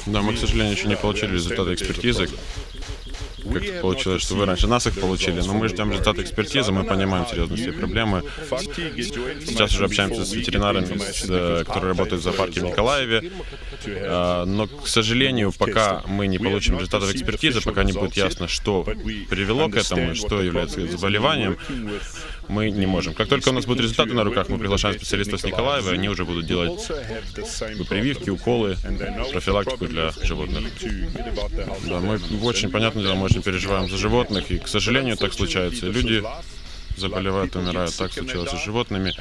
Да, мы, к сожалению, еще не получили результаты экспертизы. Как получилось, что вы раньше нас их получили, но мы ждем результаты экспертизы, мы понимаем серьезность всей проблемы. Сейчас уже общаемся с ветеринарами, которые работают в зоопарке в Николаеве, но, к сожалению, пока мы не получим результатов экспертизы, пока не будет ясно, что привело к этому и что является заболеванием, мы не можем. Как только у нас будут результаты на руках, мы приглашаем специалистов с Николаева, и они уже будут делать прививки, уколы, профилактику для животных. Да, мы очень, понятное дело, мы очень переживаем за животных, и, к сожалению, так случается. Люди заболевают, умирают. Так случилось и с животными.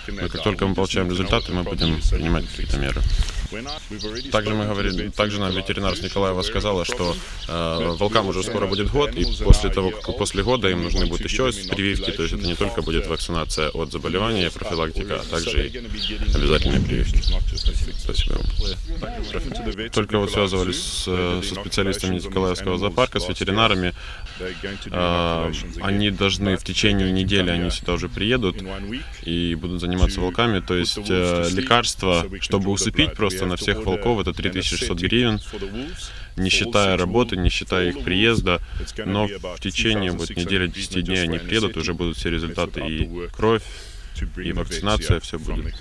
Но как только мы получаем результаты, мы будем принимать какие-то меры. Также мы говорили, также нам ветеринар с Николаева сказала, что волкам уже скоро будет год, и после года им нужны будут еще прививки, то есть это не только будет вакцинация от заболевания, профилактика, а также и обязательные прививки. Спасибо вам. Только вот связывались со специалистами Николаевского зоопарка, с ветеринарами. Они должны в течение недели, они сюда уже приедут и будут заниматься волками, то есть лекарства, чтобы усыпить просто на всех волков, это 3600 гривен, не считая работы, не считая их приезда, но в течение недели, 10 дней они приедут, уже будут все результаты, и кровь, и вакцинация, все будет.